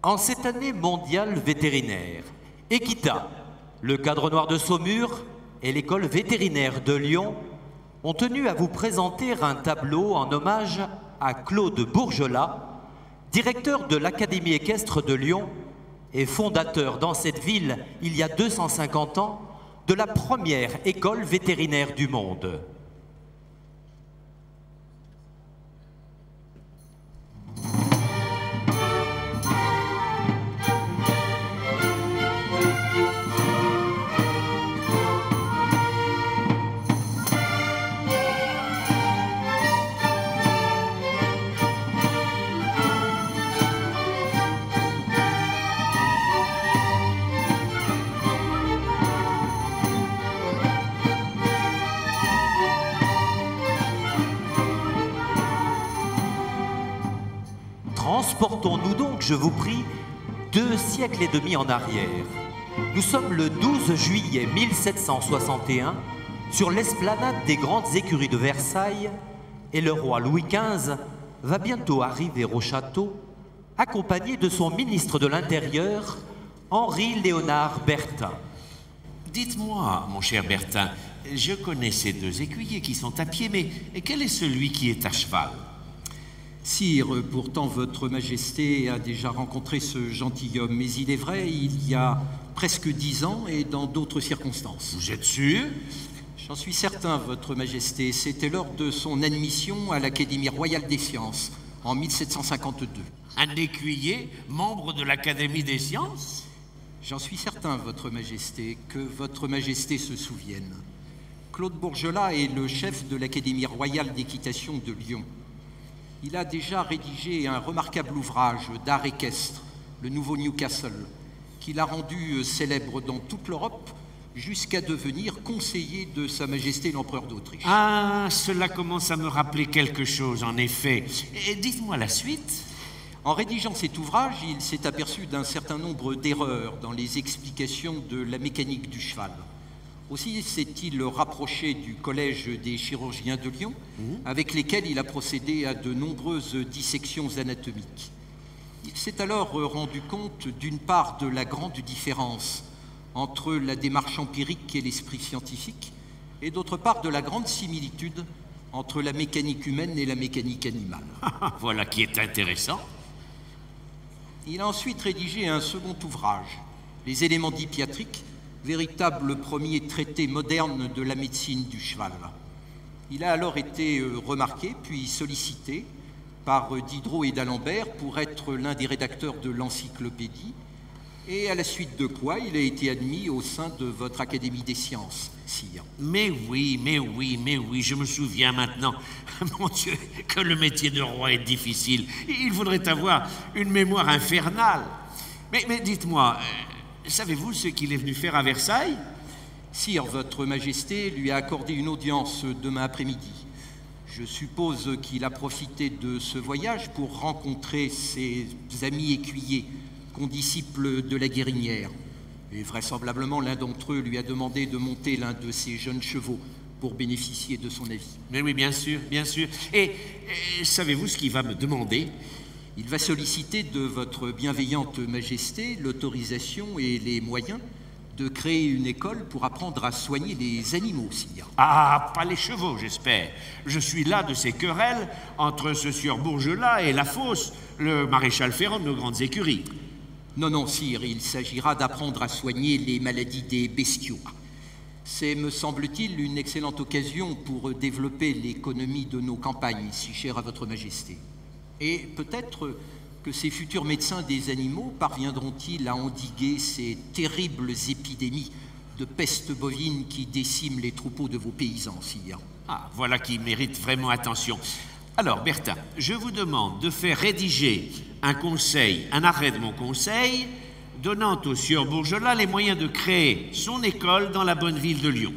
En cette année mondiale vétérinaire, Equita, le Cadre Noir de Saumur et l'école vétérinaire de Lyon ont tenu à vous présenter un tableau en hommage à Claude Bourgelat, directeur de l'Académie équestre de Lyon et fondateur dans cette ville, il y a 250 ans, de la première école vétérinaire du monde. Transportons-nous donc, je vous prie, 2 siècles et demi en arrière. Nous sommes le 12 juillet 1761 sur l'esplanade des grandes écuries de Versailles et le roi Louis XV va bientôt arriver au château accompagné de son ministre de l'Intérieur, Henri-Léonard Bertin. Dites-moi, mon cher Bertin, je connais ces 2 écuyers qui sont à pied, mais quel est celui qui est à cheval? Sire, pourtant votre majesté a déjà rencontré ce gentilhomme, mais il est vrai, il y a presque 10 ans et dans d'autres circonstances. Vous êtes sûr? J'en suis certain, votre majesté. C'était lors de son admission à l'Académie royale des sciences, en 1752. Un écuyer, membre de l'Académie des sciences? J'en suis certain, votre majesté, que votre majesté se souvienne. Claude Bourgelat est le chef de l'Académie royale d'équitation de Lyon. Il a déjà rédigé un remarquable ouvrage d'art équestre, le Nouveau Newcastle, qu'il a rendu célèbre dans toute l'Europe jusqu'à devenir conseiller de Sa Majesté l'Empereur d'Autriche. Ah, cela commence à me rappeler quelque chose, en effet. Et dites-moi la suite. En rédigeant cet ouvrage, il s'est aperçu d'un certain nombre d'erreurs dans les explications de la mécanique du cheval. Aussi s'est-il rapproché du Collège des chirurgiens de Lyon, avec lesquels il a procédé à de nombreuses dissections anatomiques. Il s'est alors rendu compte, d'une part, de la grande différence entre la démarche empirique et l'esprit scientifique, et d'autre part, de la grande similitude entre la mécanique humaine et la mécanique animale. Voilà qui est intéressant. Il a ensuite rédigé un second ouvrage, Les éléments d'Hippiatrique, véritable premier traité moderne de la médecine du cheval. Il a alors été remarqué, puis sollicité par Diderot et d'Alembert pour être l'un des rédacteurs de l'encyclopédie, et à la suite de quoi il a été admis au sein de votre Académie des sciences, sire. Mais oui, je me souviens maintenant. Mon Dieu, que le métier de roi est difficile. Il faudrait avoir une mémoire infernale. Mais dites-moi, savez-vous ce qu'il est venu faire à Versailles? Sire, votre majesté lui a accordé une audience demain après-midi. Je suppose qu'il a profité de ce voyage pour rencontrer ses amis écuyers, condisciples de la Guérinière. Et vraisemblablement, l'un d'entre eux lui a demandé de monter l'un de ses jeunes chevaux pour bénéficier de son avis. Mais oui, bien sûr. Et savez-vous ce qu'il va me demander? Il va solliciter de votre bienveillante majesté l'autorisation et les moyens de créer une école pour apprendre à soigner les animaux, sire. Ah, pas les chevaux, j'espère. Je suis là de ces querelles entre ce sieur Bourgelat et la Fosse, le maréchal Ferrand de nos grandes écuries. Non, sire, il s'agira d'apprendre à soigner les maladies des bestiaux. C'est, me semble-t-il, une excellente occasion pour développer l'économie de nos campagnes, si chère à votre majesté. Et peut-être que ces futurs médecins des animaux parviendront-ils à endiguer ces terribles épidémies de peste bovine qui déciment les troupeaux de vos paysans, sire. Ah, voilà qui mérite vraiment attention. Alors, Bertin, je vous demande de faire rédiger un arrêt de mon conseil, donnant au sieur Bourgelat les moyens de créer son école dans la bonne ville de Lyon.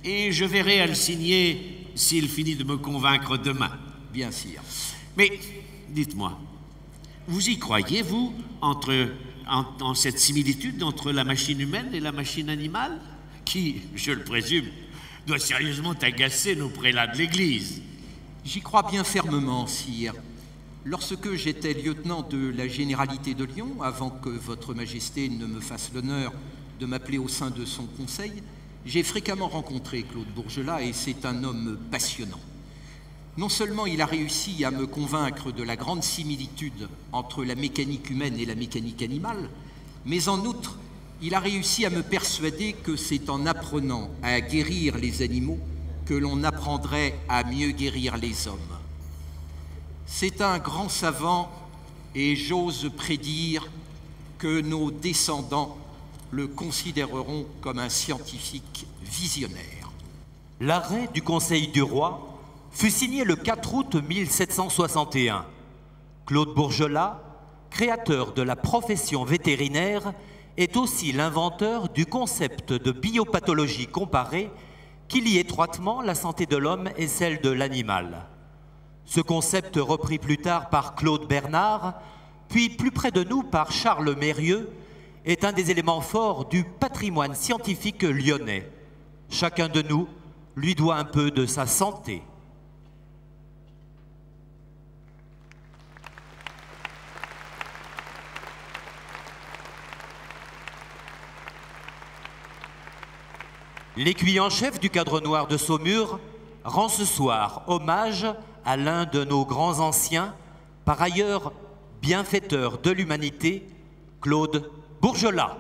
Et je verrai à le signer s'il finit de me convaincre demain. Bien, sire. Mais, dites-moi, vous y croyez, vous, en cette similitude entre la machine humaine et la machine animale, qui, je le présume, doit sérieusement agacer nos prélats de l'Église? J'y crois bien fermement, sire. Lorsque j'étais lieutenant de la Généralité de Lyon, avant que Votre Majesté ne me fasse l'honneur de m'appeler au sein de son conseil, j'ai fréquemment rencontré Claude Bourgelat et c'est un homme passionnant. Non seulement il a réussi à me convaincre de la grande similitude entre la mécanique humaine et la mécanique animale, mais en outre, il a réussi à me persuader que c'est en apprenant à guérir les animaux que l'on apprendrait à mieux guérir les hommes. C'est un grand savant et j'ose prédire que nos descendants le considéreront comme un scientifique visionnaire. L'arrêt du Conseil du Roi fut signé le 4 août 1761. Claude Bourgelat, créateur de la profession vétérinaire, est aussi l'inventeur du concept de biopathologie comparée qui lie étroitement la santé de l'homme et celle de l'animal. Ce concept, repris plus tard par Claude Bernard, puis plus près de nous par Charles Mérieux, est un des éléments forts du patrimoine scientifique lyonnais. Chacun de nous lui doit un peu de sa santé. L'écuyer en chef du Cadre Noir de Saumur rend ce soir hommage à l'un de nos grands anciens, par ailleurs bienfaiteur de l'humanité, Claude Bourgelat.